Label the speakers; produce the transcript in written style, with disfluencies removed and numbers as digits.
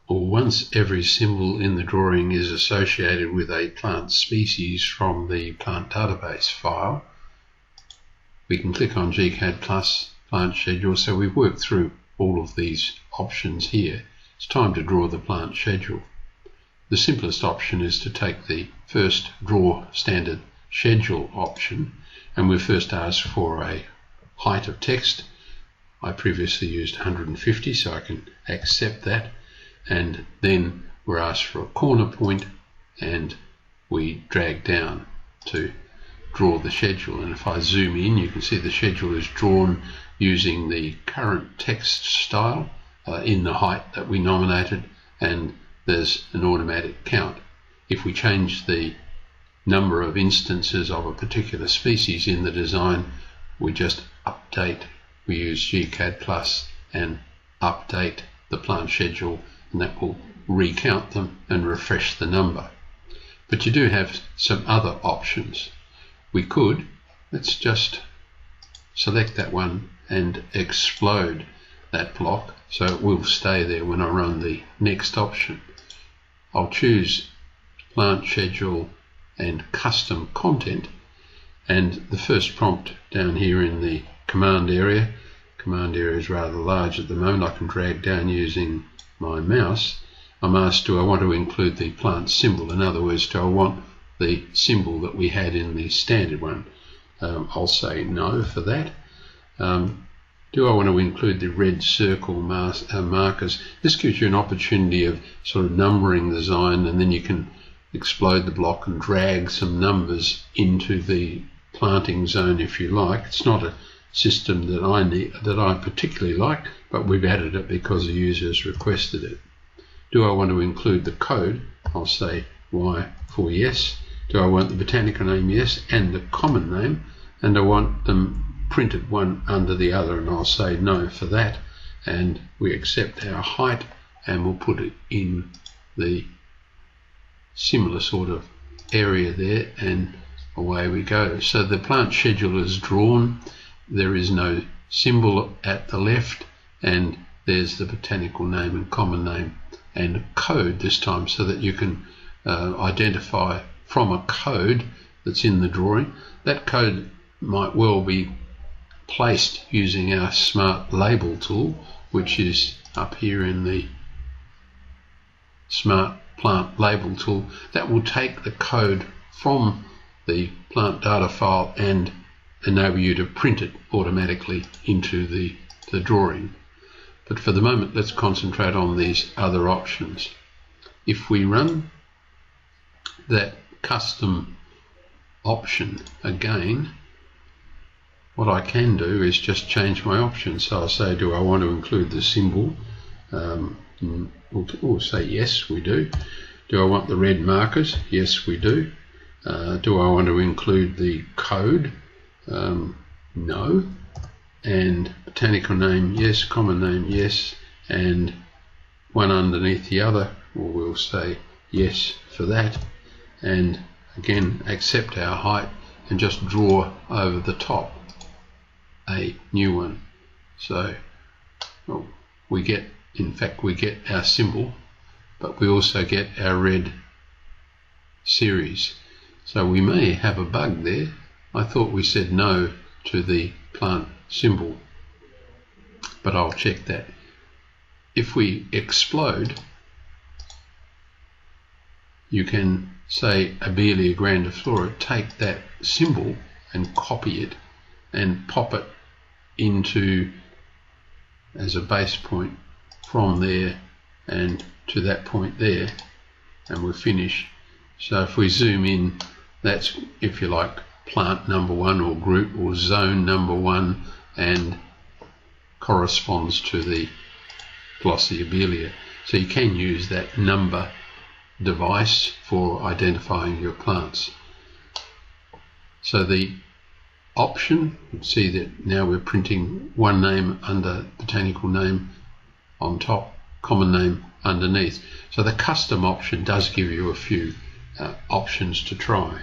Speaker 1: or once every symbol in the drawing is associated with a plant species from the plant database file, we can click on gCADPlus plant schedule. So we've worked through all of these options here. It's time to draw the plant schedule. The simplest option is to take the first draw standard schedule option, and we first ask for a height of text. I previously used 150, so I can accept that, and then we're asked for a corner point, and we drag down to draw the schedule. And if I zoom in, you can see the schedule is drawn using the current text style in the height that we nominated, and there's an automatic count. If we change the number of instances of a particular species in the design, we just update. We use gCADPlus and update the plant schedule, and that will recount them and refresh the number. But you do have some other options. We could, let's just select that one and explode that block so it will stay there when I run the next option. I'll choose plant schedule and custom content, and the first prompt down here in the command area is rather large at the moment. I can drag down using my mouse. I'm asked, do I want to include the plant symbol? In other words, do I want the symbol that we had in the standard one? I'll say no for that. Do I want to include the red circle markers? This gives you an opportunity of sort of numbering the design, and then you can explode the block and drag some numbers into the planting zone if you like. It's not a system that I particularly like, but we've added it because the user has requested it. Do I want to include the code? I'll say Y for yes. Do I want the botanical name? Yes, and the common name, and I want them printed one under the other, and I'll say no for that, and we accept our height, and we'll put it in the similar sort of area there, and away we go. So the plant schedule is drawn. There is no symbol at the left, and there's the botanical name and common name and code this time, so that you can identify from a code that's in the drawing. That code might well be placed using our smart label tool, which is up here in the smart plant label tool. That will take the code from the plant data file and enable you to print it automatically into the drawing. But for the moment, let's concentrate on these other options. If we run that custom option again, what I can do is just change my options. So I'll say, do I want to include the symbol? We'll say yes, we do. Do I want the red markers? Yes, we do. Do I want to include the code? No. And botanical name, yes. Common name, yes. And one underneath the other, we'll say yes for that. And again, accept our height and just draw over the top a new one. So we get our symbol, but we also get our red series. So we may have a bug there. I thought we said no to the plant symbol, but I'll check that. If we explode, you can say Abelia grandiflora, take that symbol and copy it and pop it into as a base point from there and to that point there, and we'll finish. So if we zoom in, that's, if you like, plant number one or group or zone number one, and corresponds to the glossy Abelia. So you can use that number device for identifying your plants. So the option, you can see that now we're printing one name under botanical name on top, common name underneath. So the custom option does give you a few options to try.